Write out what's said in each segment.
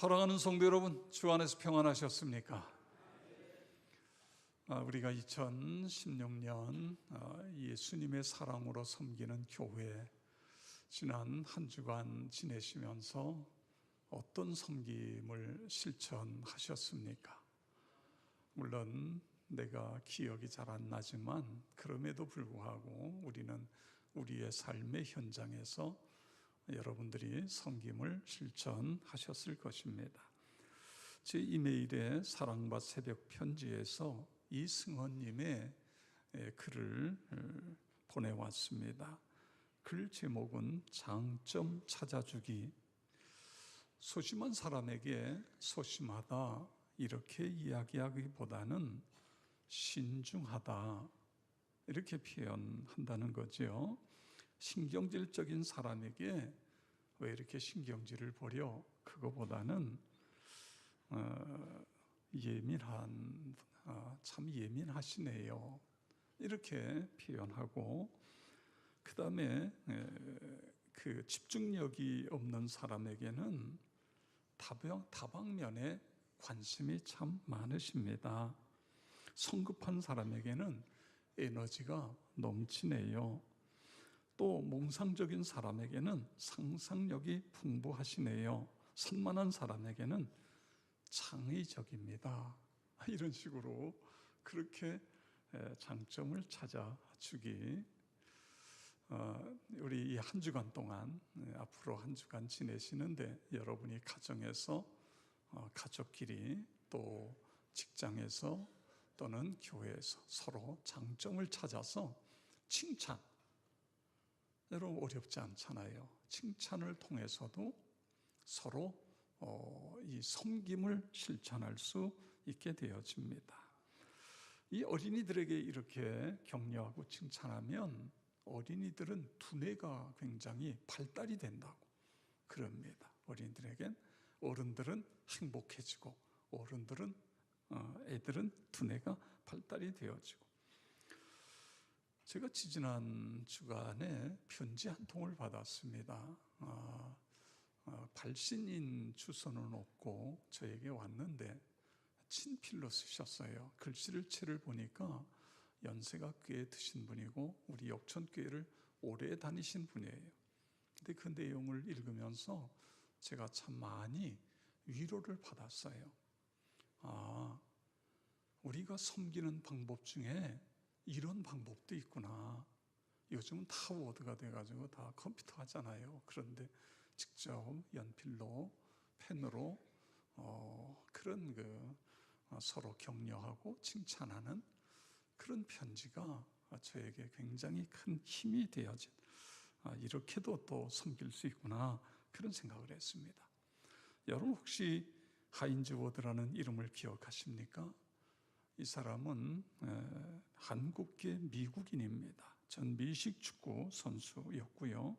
사랑하는 성도 여러분, 주 안에서 평안하셨습니까? 우리가 2016년 예수님의 사랑으로 섬기는 교회, 지난 한 주간 지내시면서 어떤 섬김을 실천하셨습니까? 물론 내가 기억이 잘 안 나지만 그럼에도 불구하고 우리는 우리의 삶의 현장에서 여러분들이 섬김을 실천하셨을 것입니다. 제 이메일에 사랑받 새벽 편지에서 이승헌님의 글을 보내왔습니다. 글 제목은 장점 찾아주기. 소심한 사람에게 소심하다 이렇게 이야기하기보다는 신중하다 이렇게 표현한다는 거죠. 신경질적인 사람에게 왜 이렇게 신경질을 버려? 그거보다는 참 예민하시네요 이렇게 표현하고, 그 다음에 그 집중력이 없는 사람에게는 다방면에 관심이 참 많으십니다. 성급한 사람에게는 에너지가 넘치네요. 또 몽상적인 사람에게는 상상력이 풍부하시네요. 산만한 사람에게는 창의적입니다. 이런 식으로 그렇게 장점을 찾아주기. 우리 이 한 주간 동안, 앞으로 한 주간 지내시는데 여러분이 가정에서, 가족끼리, 또 직장에서 또는 교회에서 서로 장점을 찾아서 칭찬, 여러분 어렵지 않잖아요. 칭찬을 통해서도 서로 이 섬김을 실천할 수 있게 되어집니다. 이 어린이들에게 이렇게 격려하고 칭찬하면 어린이들은 두뇌가 굉장히 발달이 된다고 그럽니다. 어린이들에겐 어른들은 행복해지고 애들은 두뇌가 발달이 되어지고. 제가 지지난 주간에 편지 한 통을 받았습니다. 발신인 주소는 없고 저에게 왔는데 친필로 쓰셨어요. 글씨를 보니까 연세가 꽤 드신 분이고 우리 역천교회를 오래 다니신 분이에요. 근데 그 내용을 읽으면서 제가 참 많이 위로를 받았어요. 우리가 섬기는 방법 중에 이런 방법도 있구나. 요즘은 다 워드가 돼가지고 다 컴퓨터 하잖아요. 그런데 직접 연필로, 펜으로 그런 서로 격려하고 칭찬하는 그런 편지가 저에게 굉장히 큰 힘이 되어진, 이렇게도 또 섬길 수 있구나 그런 생각을 했습니다. 여러분 혹시 하인즈 워드라는 이름을 기억하십니까? 이 사람은 한국계 미국인입니다. 전 미식 축구 선수였고요.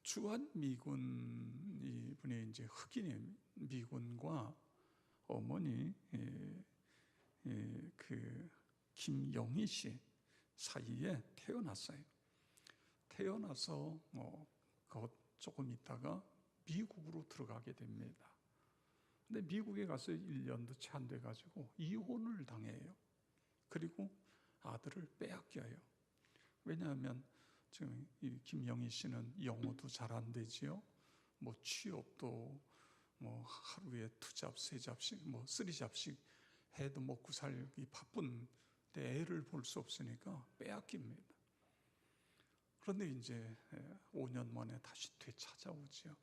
주한미군, 이분이 이제 흑인 미군과 어머니 그 김영희 씨 사이에 태어났어요. 태어나서 조금 있다가 미국으로 들어가게 됩니다. 근데 미국에 가서 1년도 채 안 돼가지고 이혼을 당해요. 그리고 아들을 빼앗겨요. 왜냐하면 지금 이 김영희 씨는 영어도 잘 안 되지요. 취업도 하루에 2잡, 3잡씩, 3잡씩 해도 먹고 살기 바쁜데 애를 볼 수 없으니까 빼앗깁니다. 그런데 이제 5년 만에 다시 되찾아오죠.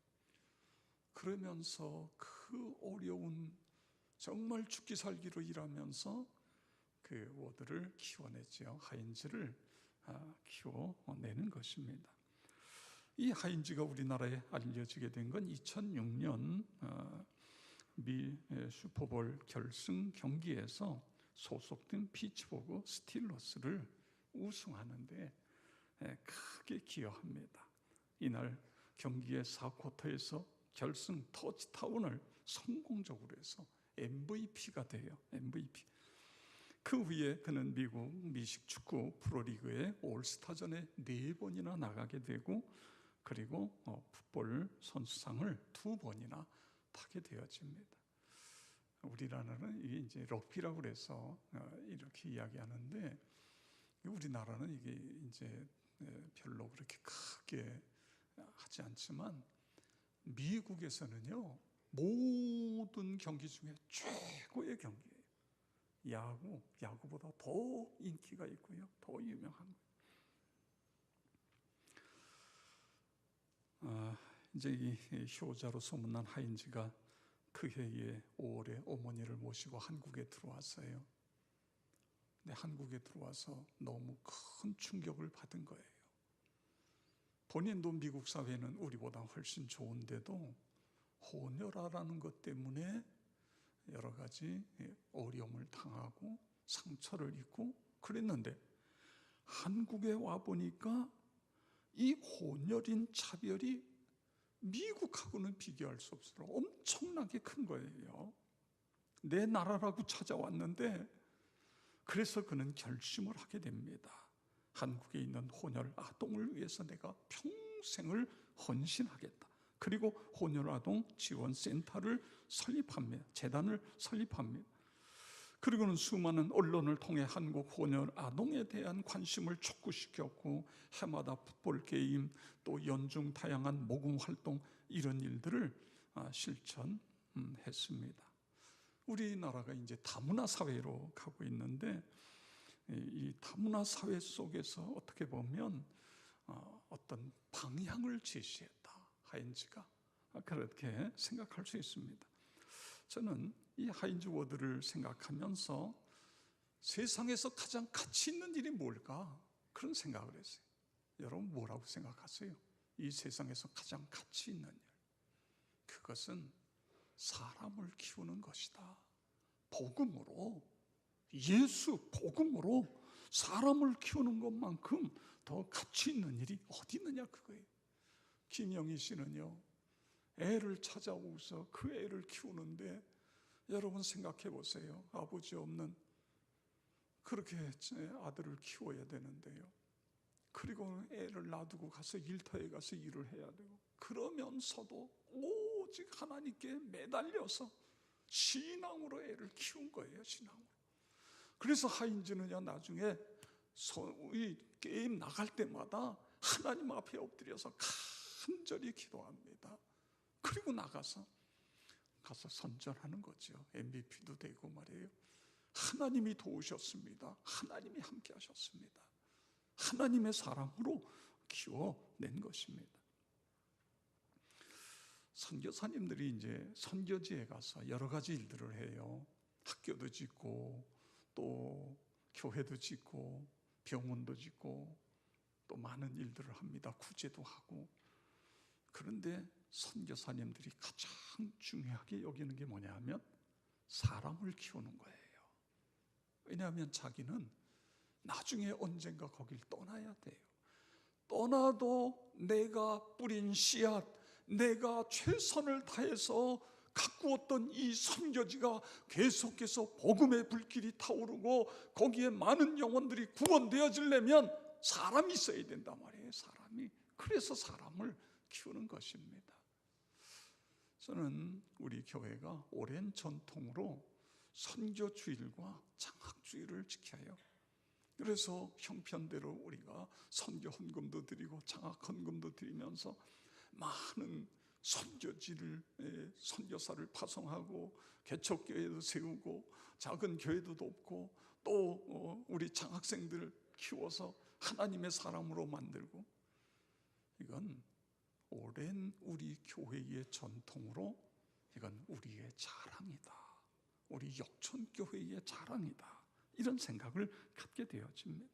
그러면서 그 어려운, 정말 죽기 살기로 일하면서 그 워드를 키워냈죠. 하인즈를 키워내는 것입니다. 이 하인즈가 우리나라에 알려지게 된 건 2006년 미 슈퍼볼 결승 경기에서 소속된 피츠버그 스틸러스를 우승하는데 크게 기여합니다. 이날 경기의 4쿼터에서 결승 터치다운을 성공적으로 해서 MVP가 돼요. MVP. 그 후에 그는 미국 미식축구 프로리그의 올스타전에 4번이나 나가게 되고, 그리고 풋볼 선수상을 2번이나 못하게 되어집니다. 우리나라는 이게 이제 럭비라고 그래서 이렇게 이야기하는데, 우리나라는 이게 이제 별로 그렇게 크게 하지 않지만 미국에서는요, 모든 경기 중에 최고의 경기예요. 야구보다 더 인기가 있고요, 더 유명한 거예요. 이제 이 효자로 소문난 하인즈가 그 해에 5월에 어머니를 모시고 한국에 들어왔어요. 근데 한국에 들어와서 너무 큰 충격을 받은 거예요. 본인도 미국 사회는 우리보다 훨씬 좋은데도 혼혈아라는 것 때문에 여러 가지 어려움을 당하고 상처를 입고 그랬는데, 한국에 와 보니까 이 혼혈인 차별이 미국하고는 비교할 수 없도록 엄청나게 큰 거예요. 내 나라라고 찾아왔는데, 그래서 그는 결심을 하게 됩니다. 한국에 있는 혼혈 아동을 위해서 내가 평생을 헌신하겠다. 그리고 혼혈 아동 지원 센터를 설립합니다. 재단을 설립합니다. 그리고는 수많은 언론을 통해 한국 혼혈 아동에 대한 관심을 촉구시켰고, 해마다 풋볼 게임, 또 연중 다양한 모금 활동, 이런 일들을 실천했습니다. 우리나라가 이제 다문화 사회로 가고 있는데, 이 다문화 사회 속에서 어떻게 보면 어떤 방향을 제시했다, 하인즈가. 그렇게 생각할 수 있습니다. 저는 이 하인즈 워드를 생각하면서 세상에서 가장 가치 있는 일이 뭘까? 그런 생각을 했어요. 여러분 뭐라고 생각하세요? 이 세상에서 가장 가치 있는 일, 그것은 사람을 키우는 것이다. 복음으로, 예수 복음으로 사람을 키우는 것만큼 더 가치 있는 일이 어디 있느냐, 그거예요. 김영희 씨는요, 애를 찾아오고서 그 애를 키우는데, 여러분 생각해 보세요. 아버지 없는 그렇게 아들을 키워야 되는데요, 그리고 애를 놔두고 가서 일터에 가서 일을 해야 되고, 그러면서도 오직 하나님께 매달려서 신앙으로 애를 키운 거예요. 신앙으로. 그래서 하인즈는요, 나중에 이 게임 나갈 때마다 하나님 앞에 엎드려서 간절히 기도합니다. 그리고 가서 선전하는 거죠. MVP도 되고 말이에요. 하나님이 도우셨습니다. 하나님이 함께 하셨습니다. 하나님의 사랑으로 키워낸 것입니다. 선교사님들이 이제 선교지에 가서 여러 가지 일들을 해요. 학교도 짓고, 또 교회도 짓고, 병원도 짓고, 또 많은 일들을 합니다. 구제도 하고. 그런데 선교사님들이 가장 중요하게 여기는 게 뭐냐 하면 사람을 키우는 거예요. 왜냐하면 자기는 나중에 언젠가 거길 떠나야 돼요. 떠나도 내가 뿌린 씨앗, 내가 최선을 다해서 가꾸었던 이 선교지가 계속해서 복음의 불길이 타오르고 거기에 많은 영혼들이 구원되어지려면 사람이 있어야 된단 말이에요. 사람이. 그래서 사람을 키우는 것입니다. 저는 우리 교회가 오랜 전통으로 선교주일과 장학주일을 지켜요. 그래서 형편대로 우리가 선교 헌금도 드리고 장학 헌금도 드리면서 많은 선교지를, 선교사를 파송하고 개척교회도 세우고 작은 교회도 돕고, 또 우리 장학생들을 키워서 하나님의 사람으로 만들고, 이건 오랜 우리 교회의 전통으로, 이건 우리의 자랑이다, 우리 역천교회의 자랑이다, 이런 생각을 갖게 되어집니다.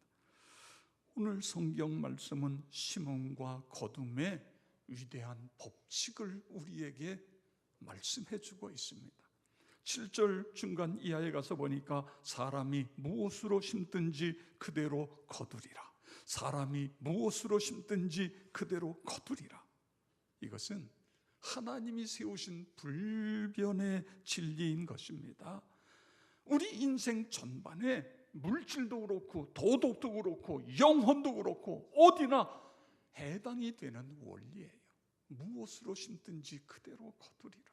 오늘 성경 말씀은 시몬과 거둠의 위대한 법칙을 우리에게 말씀해 주고 있습니다. 7절 중간 이하에 가서 보니까 사람이 무엇으로 심든지 그대로 거두리라. 사람이 무엇으로 심든지 그대로 거두리라. 이것은 하나님이 세우신 불변의 진리인 것입니다. 우리 인생 전반에 물질도 그렇고 도덕도 그렇고 영혼도 그렇고 어디나 해당이 되는 원리예요. 무엇으로 심든지 그대로 거두리라.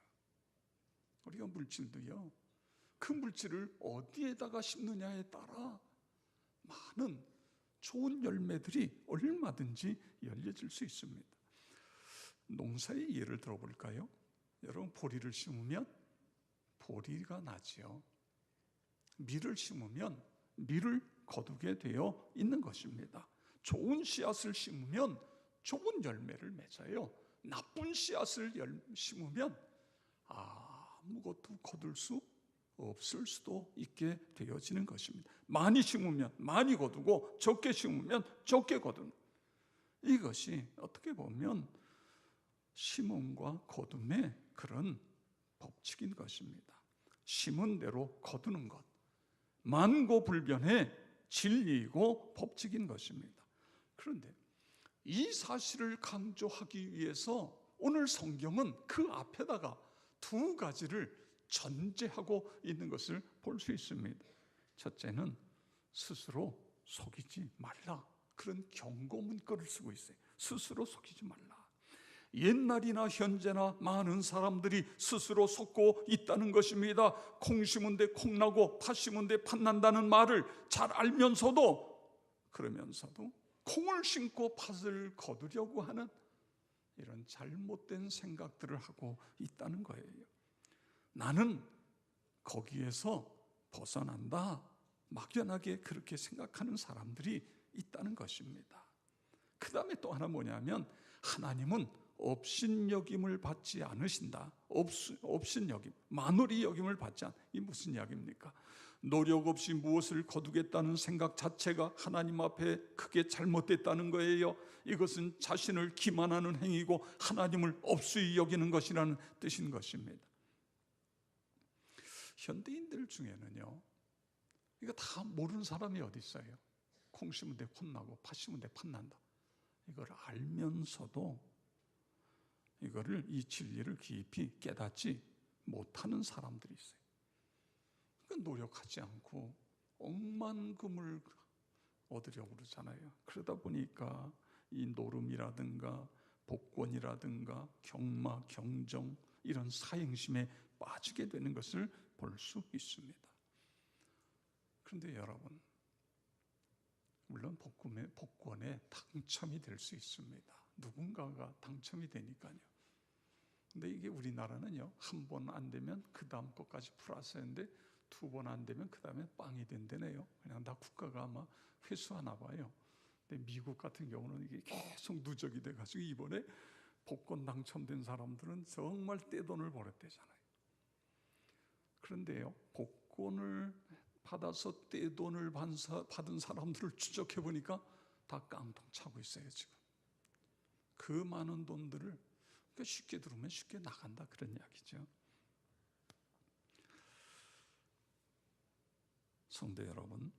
우리가 물질도요, 그 물질을 어디에다가 심느냐에 따라 많은 좋은 열매들이 얼마든지 열려질 수 있습니다. 농사의 예를 들어볼까요? 여러분, 보리를 심으면 보리가 나지요. 밀을 심으면 밀을 거두게 되어 있는 것입니다. 좋은 씨앗을 심으면 좋은 열매를 맺어요. 나쁜 씨앗을 심으면 아무것도 거둘 수 없을 수도 있게 되어지는 것입니다. 많이 심으면 많이 거두고 적게 심으면 적게 거두는, 이것이 어떻게 보면 심음과 거둠의 그런 법칙인 것입니다. 심은 대로 거두는 것, 만고불변의 진리이고 법칙인 것입니다. 그런데 이 사실을 강조하기 위해서 오늘 성경은 그 앞에다가 두 가지를 전제하고 있는 것을 볼 수 있습니다. 첫째는 스스로 속이지 말라, 그런 경고 문구를 쓰고 있어요. 스스로 속이지 말라. 옛날이나 현재나 많은 사람들이 스스로 속고 있다는 것입니다. 콩 심은 데 콩 나고 팥 심은 데 팥 난다는 말을 잘 알면서도, 그러면서도 콩을 심고 팥을 거두려고 하는 이런 잘못된 생각들을 하고 있다는 거예요. 나는 거기에서 벗어난다, 막연하게 그렇게 생각하는 사람들이 있다는 것입니다. 그 다음에 또 하나 뭐냐면, 하나님은 업신여김을 받지 않으신다. 업신여김, 만홀히 여김을 받지 않. 이 무슨 이야기입니까? 노력 없이 무엇을 거두겠다는 생각 자체가 하나님 앞에 크게 잘못됐다는 거예요. 이것은 자신을 기만하는 행위고 하나님을 업수히 여기는 것이라는 뜻인 것입니다. 현대인들 중에는요, 이거 다 모르는 사람이 어디 있어요? 콩 심은 데 콩 나고 팥 심은 데 팥 난다, 이걸 알면서도 이거를, 이 진리를 깊이 깨닫지 못하는 사람들이 있어요. 그러니까 노력하지 않고 억만금을 얻으려고 그러잖아요. 그러다 보니까 이 노름이라든가 복권이라든가 경마, 경정, 이런 사행심에 빠지게 되는 것을 볼 수 있습니다. 그런데 여러분, 물론 복권에 당첨이 될 수 있습니다. 누군가가 당첨이 되니까요. 근데 이게 우리나라는요, 한 번 안 되면 그 다음 것까지 플러스인데 두 번 안 되면 그 다음에 빵이 된다네요. 그냥 다 국가가 아마 회수하나 봐요. 근데 미국 같은 경우는 이게 계속 누적이 돼가지고 이번에 복권 당첨된 사람들은 정말 떼돈을 벌었대잖아요. 그런데요, 복권을 받아서 떼돈을 받은 사람들을 추적해 보니까 다 깡통 차고 있어요. 지금 그 많은 돈들을, 그러니까 쉽게 들으면 쉽게 나간다, 그런 이야기죠. 성도 여러분,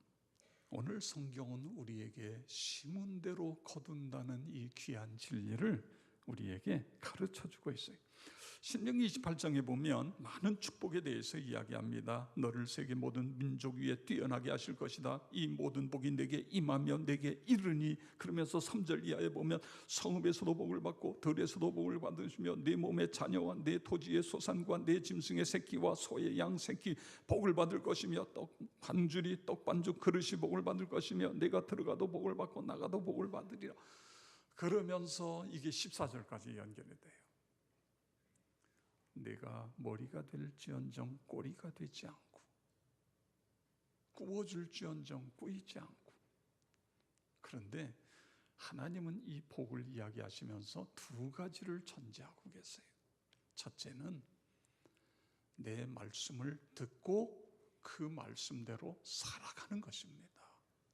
오늘 성경은 우리에게 심은 대로 거둔다는 이 귀한 진리를 우리에게 가르쳐주고 있어요. 신명기 28장에 보면 많은 축복에 대해서 이야기합니다. 너를 세계 모든 민족 위에 뛰어나게 하실 것이다. 이 모든 복이 내게 임하며 내게 이르니. 그러면서 3절 이하에 보면 성읍에서도 복을 받고 들에서도 복을 받으시며 내 몸의 자녀와 내 토지의 소산과 내 짐승의 새끼와 소의 양 새끼 복을 받을 것이며 떡 한 줄이 떡 반죽 그릇이 복을 받을 것이며 내가 들어가도 복을 받고 나가도 복을 받으리라. 그러면서 이게 14절까지 연결이 돼요. 내가 머리가 될지언정 꼬리가 되지 않고 구워줄지언정 꾸이지 않고. 그런데 하나님은 이 복을 이야기하시면서 두 가지를 전제하고 계세요. 첫째는 내 말씀을 듣고 그 말씀대로 살아가는 것입니다.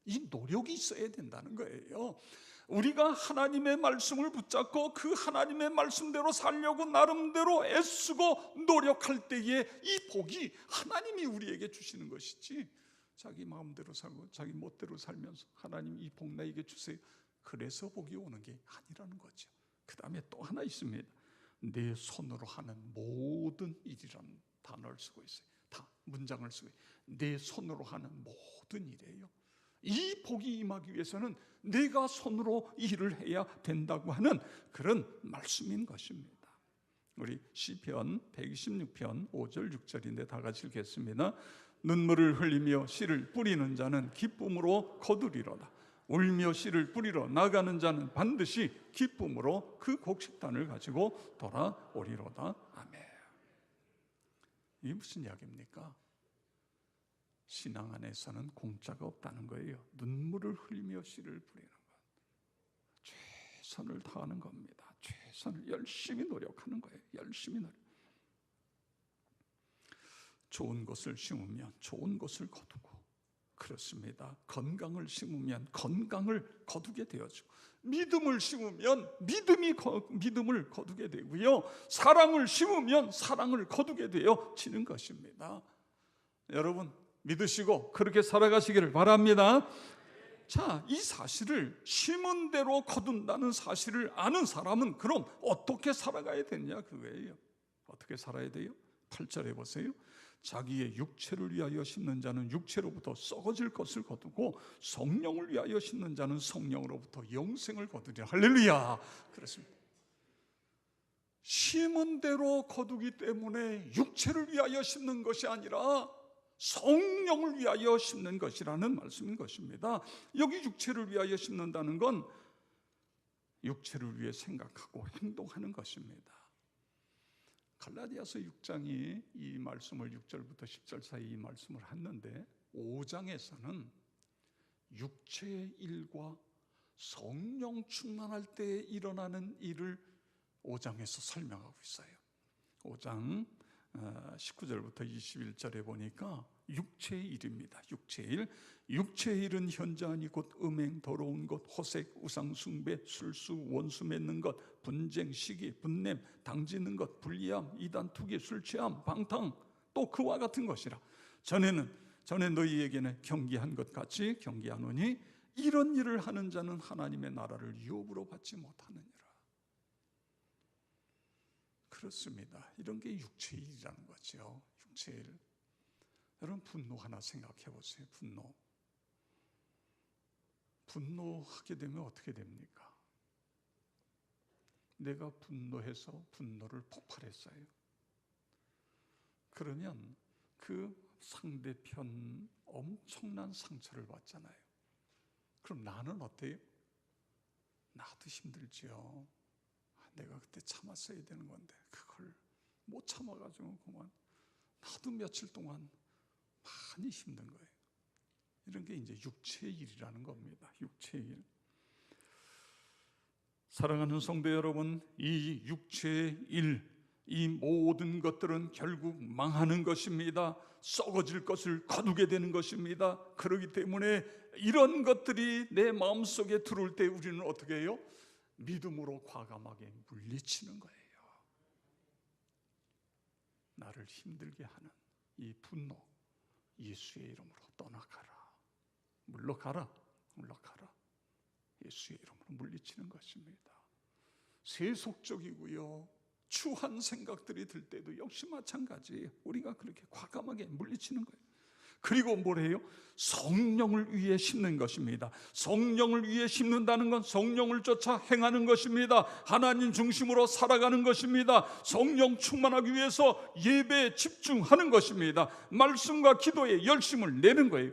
이 노력이 있어야 된다는 거예요. 우리가 하나님의 말씀을 붙잡고 그 하나님의 말씀대로 살려고 나름대로 애쓰고 노력할 때에 이 복이 하나님이 우리에게 주시는 것이지, 자기 마음대로 살고 자기 멋대로 살면서 하나님 이 복 나에게 주세요, 그래서 복이 오는 게 아니라는 거죠. 그 다음에 또 하나 있습니다. 내 손으로 하는 모든 일이라는 단어를 쓰고 있어요. 다 문장을 쓰고 있어요. 내 손으로 하는 모든 일이에요. 이 복이 임하기 위해서는 내가 손으로 일을 해야 된다고 하는 그런 말씀인 것입니다. 우리 시편 126편 5절 6절인데 다 같이 읽겠습니다. 눈물을 흘리며 씨를 뿌리는 자는 기쁨으로 거두리로다. 울며 씨를 뿌리러 나가는 자는 반드시 기쁨으로 그 곡식단을 가지고 돌아오리로다. 아멘. 이게 무슨 이야기입니까? 신앙 안에서는 공짜가 없다는 거예요. 눈물을 흘리며 씨를 뿌리는 것, 최선을 다하는 겁니다. 최선을 열심히 노력하는 거예요. 열심히 노력. 좋은 것을 심으면 좋은 것을 거두고, 그렇습니다. 건강을 심으면 건강을 거두게 되어지고, 믿음을 심으면 믿음을 거두게 되고요, 사랑을 심으면 사랑을 거두게 되어지는 것입니다. 여러분 믿으시고 그렇게 살아가시기를 바랍니다. 자, 이 사실을 심은 대로 거둔다는 사실을 아는 사람은 그럼 어떻게 살아가야 되냐, 그거예요. 어떻게 살아야 돼요? 8절에 보세요. 자기의 육체를 위하여 심는 자는 육체로부터 썩어질 것을 거두고 성령을 위하여 심는 자는 성령으로부터 영생을 거두리라. 할렐루야. 그렇습니다. 심은 대로 거두기 때문에 육체를 위하여 심는 것이 아니라 성령을 위하여 심는 것이라는 말씀인 것입니다. 여기 육체를 위하여 심는다는 건 육체를 위해 생각하고 행동하는 것입니다. 갈라디아서 6장이 이 말씀을 6절부터 10절 사이 이 말씀을 했는데 5장에서는 육체의 일과 성령 충만할 때 일어나는 일을 5장에서 설명하고 있어요. 5장 19절부터 21절에 보니까 육체의 일입니다. 육체의 일. 육체의 일은 현저하니 곧 음행, 더러운 것, 호색, 우상 숭배, 술수, 원수 맺는 것, 분쟁, 시기, 분냄, 당지는 것, 불리함, 이단, 투기, 술 취함, 방탕, 또 그와 같은 것이라. 전에 너희에게는 경기한 것 같이 경기하노니 이런 일을 하는 자는 하나님의 나라를 유업으로 받지 못하느니라. 그렇습니다. 이런 게 육체의 일이라는 거죠. 육체의 일. 여러분 분노 하나 생각해 보세요. 분노하게 되면 어떻게 됩니까? 내가 분노해서 분노를 폭발했어요. 그러면 그 상대편 엄청난 상처를 받잖아요. 그럼 나는 어때요? 나도 힘들지요. 내가 그때 참았어야 되는 건데 그걸 못 참아가지고 그만 나도 며칠 동안 많이 힘든 거예요. 이런 게 이제 육체의 일이라는 겁니다. 육체의 일. 사랑하는 성도 여러분, 이 육체의 일, 이 모든 것들은 결국 망하는 것입니다. 썩어질 것을 거두게 되는 것입니다. 그렇기 때문에 이런 것들이 내 마음속에 들어올 때 우리는 어떻게 해요? 믿음으로 과감하게 물리치는 거예요. 나를 힘들게 하는 이 분노, 예수의 이름으로 떠나가라. 물러가라. 예수의 이름으로 물리치는 것입니다. 세속적이고요, 추한 생각들이 들 때도 역시 마찬가지예요. 우리가 그렇게 과감하게 물리치는 거예요. 그리고 뭐래요? 성령을 위해 심는 것입니다. 성령을 위해 심는다는 건 성령을 쫓아 행하는 것입니다. 하나님 중심으로 살아가는 것입니다. 성령 충만하기 위해서 예배에 집중하는 것입니다. 말씀과 기도에 열심을 내는 거예요.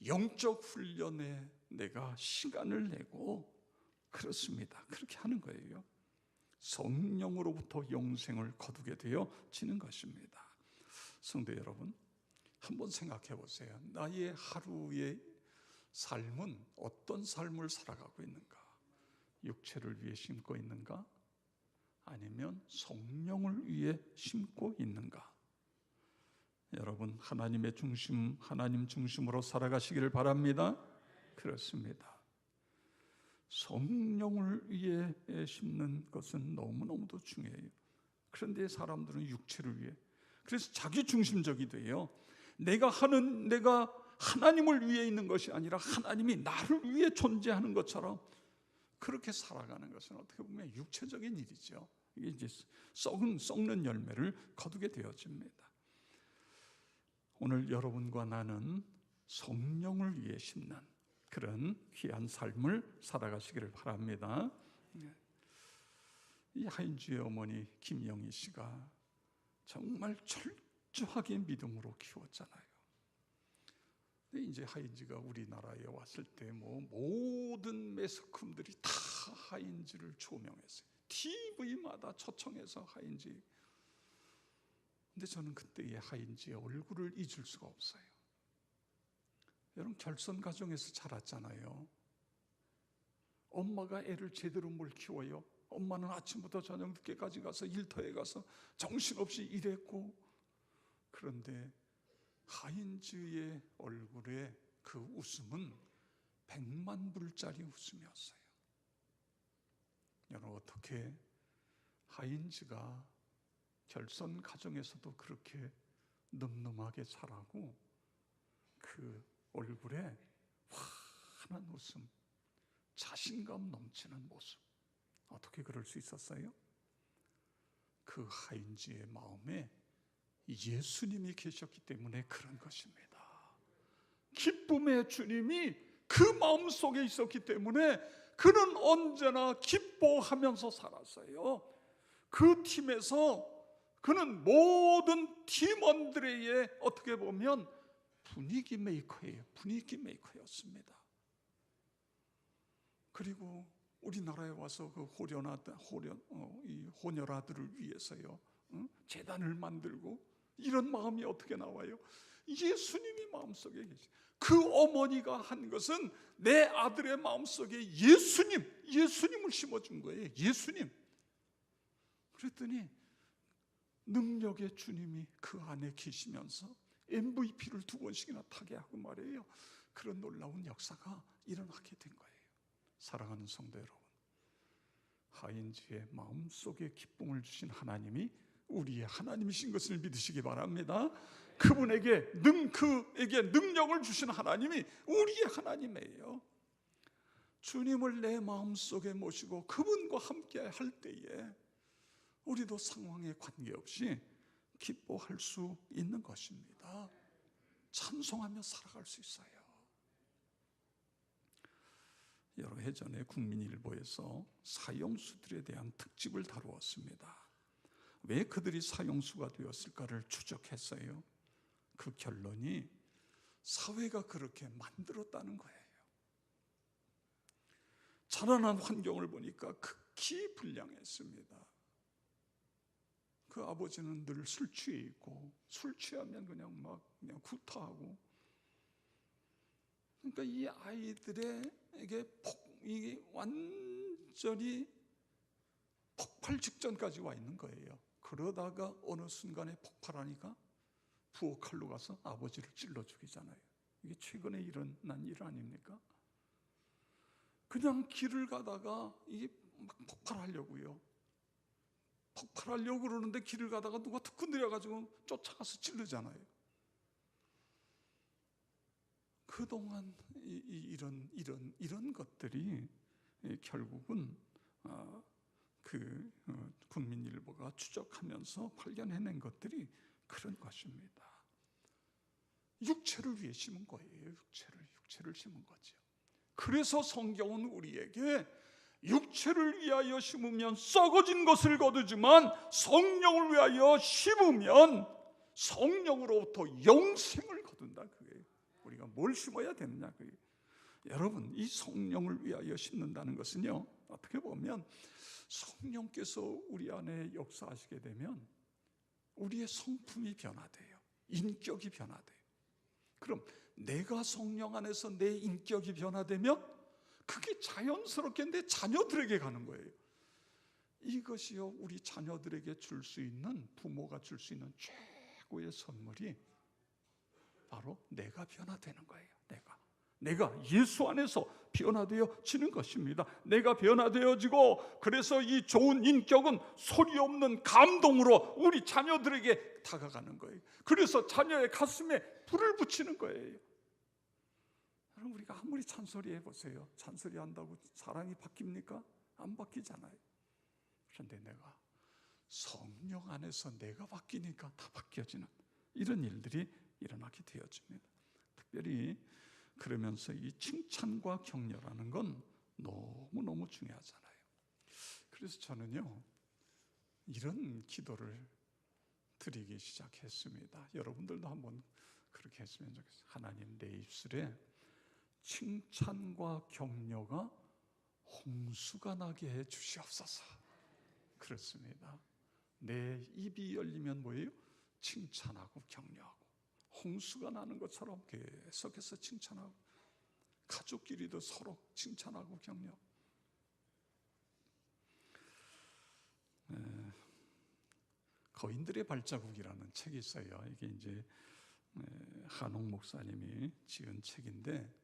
영적 훈련에 내가 시간을 내고, 그렇습니다. 그렇게 하는 거예요. 성령으로부터 영생을 거두게 되어지는 것입니다. 성도 여러분, 한번 생각해 보세요. 나의 하루의 삶은 어떤 삶을 살아가고 있는가? 육체를 위해 심고 있는가? 아니면 성령을 위해 심고 있는가? 여러분, 하나님 중심으로 살아가시기를 바랍니다. 그렇습니다. 성령을 위해 심는 것은 너무너무도 중요해요. 그런데 사람들은 육체를 위해, 그래서 자기 중심적이 돼요. 내가 하나님을 위해 있는 것이 아니라 하나님이 나를 위해 존재하는 것처럼 그렇게 살아가는 것은 어떻게 보면 육체적인 일이죠. 이게 이제 썩는 열매를 거두게 되어집니다. 오늘 여러분과 나는 성령을 위해 심는 그런 귀한 삶을 살아가시기를 바랍니다. 이 하인주의 어머니 김영희 씨가 정말 철저하게 믿음으로 키웠잖아요. 근데 이제 하인즈가 우리나라에 왔을 때 모든 매스컴들이 다 하인즈를 조명했어요. TV마다 초청해서 하인즈. 근데 저는 그때의 하인즈의 얼굴을 잊을 수가 없어요. 여러분, 결손 가정에서 자랐잖아요. 엄마가 애를 제대로 뭘 키워요? 엄마는 아침부터 저녁 늦게까지 가서 일터에 가서 정신없이 일했고, 그런데 하인즈의 얼굴에 그 웃음은 100만 불짜리 웃음이었어요. 여러분, 어떻게 하인즈가 결손 가정에서도 그렇게 늠름하게 자라고 그 얼굴에 환한 웃음, 자신감 넘치는 모습, 어떻게 그럴 수 있었어요? 그 하인즈의 마음에 예수님이 계셨기 때문에 그런 것입니다. 기쁨의 주님이 그 마음속에 있었기 때문에 그는 언제나 기뻐하면서 살았어요. 그 팀에서 그는 모든 팀원들의 어떻게 보면 분위기 메이커예요. 분위기 메이커였습니다. 그리고 우리나라에 와서 그 혼혈아들을 위해서요, 재단을 만들고, 이런 마음이 어떻게 나와요? 예수님이 마음속에 계시. 그 어머니가 한 것은 내 아들의 마음속에 예수님을 심어준 거예요. 예수님. 그랬더니 능력의 주님이 그 안에 계시면서 MVP를 2번씩이나 타게 하고 말이에요. 그런 놀라운 역사가 일어나게 된 거예요. 사랑하는 성도 여러분, 하인즈의 마음속에 기쁨을 주신 하나님이 우리의 하나님이신 것을 믿으시기 바랍니다. 그에게 능력을 주신 하나님이 우리의 하나님이에요. 주님을 내 마음속에 모시고 그분과 함께 할 때에 우리도 상황에 관계없이 기뻐할 수 있는 것입니다. 찬송하며 살아갈 수 있어요. 여러 해 전에 국민일보에서 사형수들에 대한 특집을 다루었습니다. 왜 그들이 사형수가 되었을까를 추적했어요. 그 결론이 사회가 그렇게 만들었다는 거예요. 자라난 환경을 보니까 극히 불량했습니다. 그 아버지는 늘 술 취해 있고, 술 취하면 그냥 구타하고. 그러니까 이 아이들에게 이게 완전히 폭발 직전까지 와 있는 거예요. 그러다가 어느 순간에 폭발하니까 부엌칼로 가서 아버지를 찔러 죽이잖아요. 이게 최근에 일어난 일 아닙니까? 그냥 길을 가다가 이게 막 폭발하려고 그러는데 길을 가다가 누가 툭 건드려가지고 쫓아가서 찔르잖아요. 그동안 이런 것들이 결국은 국민일보가 추적하면서 발견해낸 것들이 그런 것입니다. 육체를 위해 심은 거예요. 육체를 심은 거죠. 그래서 성경은 우리에게 육체를 위하여 심으면 썩어진 것을 거두지만 성령을 위하여 심으면 성령으로부터 영생을 거둔다. 그게 우리가 뭘 심어야 되느냐. 그게. 여러분, 이 성령을 위하여 심는다는 것은요, 어떻게 보면 성령께서 우리 안에 역사하시게 되면 우리의 성품이 변화돼요. 인격이 변화돼요. 그럼 내가 성령 안에서 내 인격이 변화되면 그게 자연스럽게 내 자녀들에게 가는 거예요. 이것이요, 우리 자녀들에게 줄 수 있는, 부모가 줄 수 있는 최고의 선물이 바로 내가 변화되는 거예요. 내가 예수 안에서 변화되어지는 것입니다. 내가 변화되어지고, 그래서 이 좋은 인격은 소리 없는 감동으로 우리 자녀들에게 다가가는 거예요. 그래서 자녀의 가슴에 불을 붙이는 거예요. 여러분, 우리가 아무리 잔소리 해보세요. 잔소리 한다고 사랑이 바뀝니까? 안 바뀌잖아요. 그런데 내가 성령 안에서 내가 바뀌니까 다 바뀌어지는 이런 일들이 일어나게 되어집니다. 특별히 그러면서 이 칭찬과 격려라는 건 너무너무 중요하잖아요. 그래서 저는요, 이런 기도를 드리기 시작했습니다. 여러분들도 한번 그렇게 했으면 좋겠어요. 하나님, 내 입술에 칭찬과 격려가 홍수가 나게 해 주시옵소서. 그렇습니다. 내 입이 열리면 뭐예요? 칭찬하고 격려하고, 홍수가 나는 것처럼 계속해서 칭찬하고, 가족끼리도 서로 칭찬하고 격려. 거인들의 발자국이라는 책이 있어요. 이게 이제 한옥 목사님이 지은 책인데,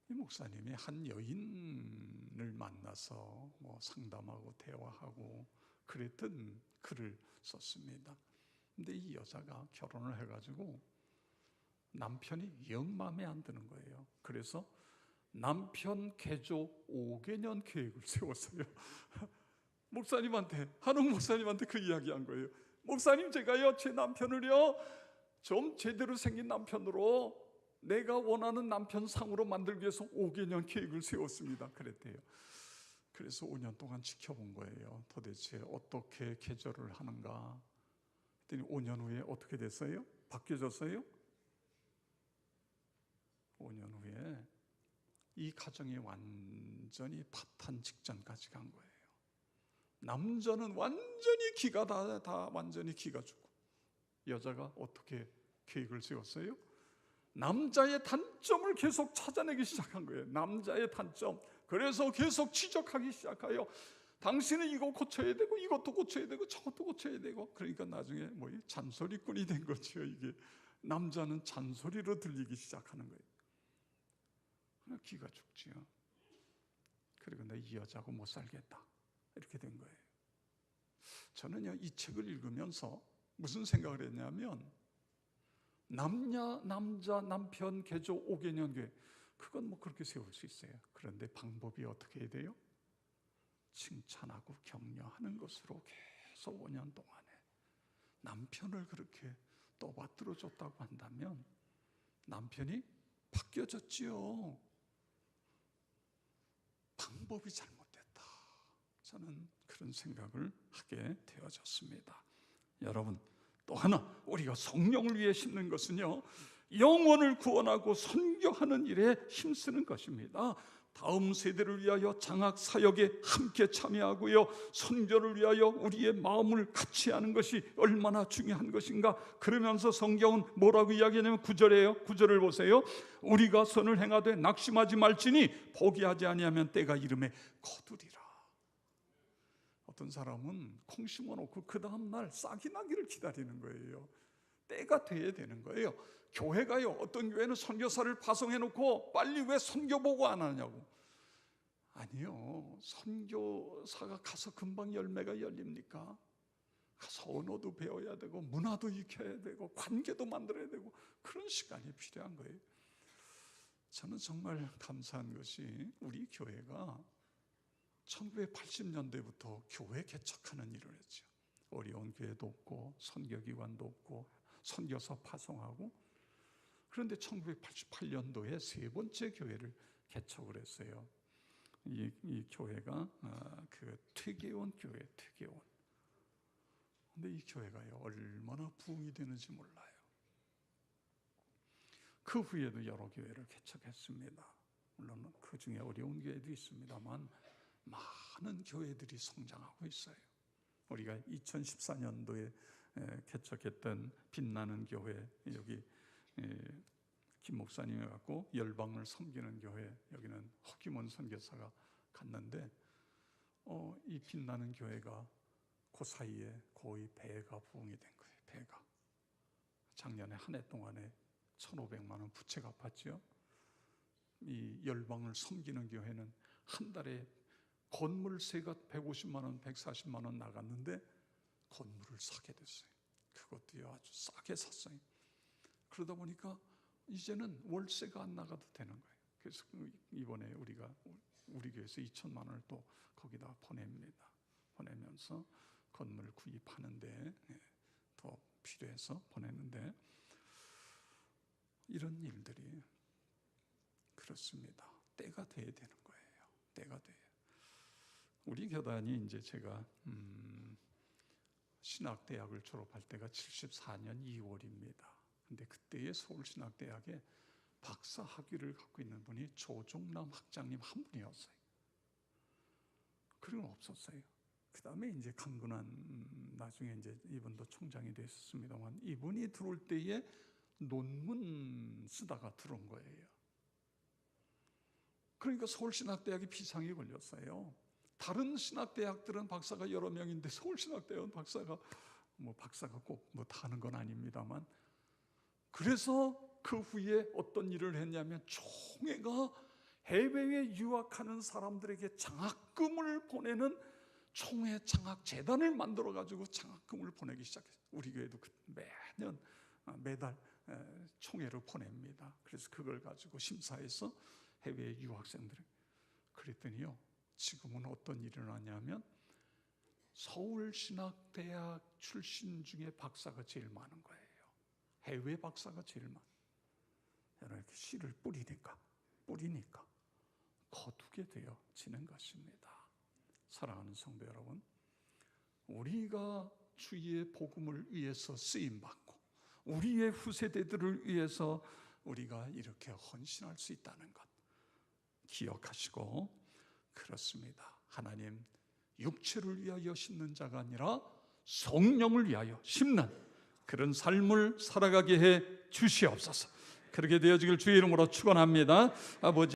이 목사님이 한 여인을 만나서 뭐 상담하고 대화하고 그랬던 글을 썼습니다. 근데 이 여자가 결혼을 해가지고 남편이 영 마음에 안 드는 거예요. 그래서 남편 개조 5개년 계획을 세웠어요. 목사님한테, 한옥 목사님한테 그 이야기한 거예요. 목사님, 제가요, 제 남편을요, 좀 제대로 생긴 남편으로 내가 원하는 남편 상으로 만들기 위해서 5개년 계획을 세웠습니다. 그랬대요. 그래서 5년 동안 지켜본 거예요. 도대체 어떻게 계절을 하는가. 그랬더니 5년 후에 어떻게 됐어요? 바뀌어졌어요? 5년 후에 이 가정이 완전히 파탄 직전까지 간 거예요. 남자는 완전히 기가 다 완전히 기가 죽고, 여자가 어떻게 계획을 세웠어요? 남자의 단점을 계속 찾아내기 시작한 거예요. 남자의 단점. 그래서 계속 지적하기 시작해요. 당신은 이거 고쳐야 되고, 이것도 고쳐야 되고, 저것도 고쳐야 되고. 그러니까 나중에 뭐예요? 잔소리꾼이 된 거죠. 이게 남자는 잔소리로 들리기 시작하는 거예요. 기가 죽지요. 그리고 나 이 여자하고 못 살겠다, 이렇게 된 거예요. 저는요, 이 책을 읽으면서 무슨 생각을 했냐면, 남자 남편 개조 5개년 계획, 그건 뭐 그렇게 세울 수 있어요. 그런데 방법이 어떻게 해야 돼요? 칭찬하고 격려하는 것으로 계속 5년 동안에 남편을 그렇게 떠받들어 줬다고 한다면 남편이 바뀌어졌지요. 방법이 잘못됐다, 저는 그런 생각을 하게 되어졌습니다. 여러분, 또 하나 우리가 성령을 위해 심는 것은요, 영혼을 구원하고 선교하는 일에 힘쓰는 것입니다. 다음 세대를 위하여 장학 사역에 함께 참여하고요, 선교를 위하여 우리의 마음을 같이 하는 것이 얼마나 중요한 것인가. 그러면서 성경은 뭐라고 이야기하냐면 9절이에요. 9절을 보세요. 우리가 선을 행하되 낙심하지 말지니 포기하지 아니하면 때가 이름에 거두리라. 어떤 사람은 콩 심어놓고 그 다음날 싹이 나기를 기다리는 거예요. 때가 돼야 되는 거예요. 교회가요, 어떤 교회는 선교사를 파송해놓고 빨리 왜 선교 보고 안 하냐고. 아니요, 선교사가 가서 금방 열매가 열립니까? 가서 언어도 배워야 되고, 문화도 익혀야 되고, 관계도 만들어야 되고, 그런 시간이 필요한 거예요. 저는 정말 감사한 것이 우리 교회가 1980년대부터 교회 개척하는 일을 했죠. 어려운 교회도 없고, 선교기관도 없고, 선교사 파송하고. 그런데 1988년도에 세 번째 교회를 개척을 했어요. 이 교회가 그 퇴계원 교회, 퇴계원. 근데 이 교회가요, 얼마나 부흥이 되는지 몰라요. 그 후에도 여러 교회를 개척했습니다. 물론 그 중에 어려운 교회도 있습니다만 많은 교회들이 성장하고 있어요. 우리가 2014년도에 개척했던 빛나는 교회, 여기 김 목사님이 갖고 열방을 섬기는 교회, 여기는 허기문 선교사가 갔는데 이 빛나는 교회가 그 사이에 거의 배가 부흥이 된 거예요. 배가 작년에 한 해 동안에 1,500만 원 부채 갚았죠. 이 열방을 섬기는 교회는 한 달에 건물세가 150만 원, 140만 원 나갔는데 건물을 사게 됐어요. 그것도요, 아주 싸게 샀어요. 그러다 보니까 이제는 월세가 안 나가도 되는 거예요. 그래서 이번에 우리 교회에서 2천만 원을 또 거기다 보냅니다. 보내면서 건물 구입하는데 더 필요해서 보내는데, 이런 일들이 그렇습니다. 때가 돼야 되는 거예요. 때가 돼요. 우리 교단이 이제 제가 신학대학을 졸업할 때가 74년 2월입니다. 근데 그때의 서울신학대학에 박사 학위를 갖고 있는 분이 조종남 학장님 한 분이었어요. 그리고 없었어요. 그 다음에 이제 강근환, 나중에 이제 이분도 총장이 됐습니다만, 이분이 들어올 때에 논문 쓰다가 들어온 거예요. 그러니까 서울신학대학이 비상이 걸렸어요. 다른 신학대학들은 박사가 여러 명인데 서울신학대학은 박사가 꼭 다 하는 건 아닙니다만, 그래서 그 후에 어떤 일을 했냐면 총회가 해외에 유학하는 사람들에게 장학금을 보내는 총회 장학재단을 만들어 가지고 장학금을 보내기 시작했어요. 우리 교회도 매년 매달 총회를 보냅니다. 그래서 그걸 가지고 심사해서 해외 유학생들, 그랬더니요, 지금은 어떤 일이 일어나냐면 서울신학대학 출신 중에 박사가 제일 많은 거예요. 해외 박사가 제일 많아요. 이렇게 씨를 뿌리니까 거두게 되어지는 것입니다. 사랑하는 성도 여러분, 우리가 주의 복음을 위해서 쓰임받고 우리의 후세대들을 위해서 우리가 이렇게 헌신할 수 있다는 것 기억하시고, 그렇습니다. 하나님 육체를 위하여 심는 자가 아니라 성령을 위하여 심는 그런 삶을 살아가게 해 주시옵소서. 그렇게 되어지길 주의 이름으로 축원합니다. 아버지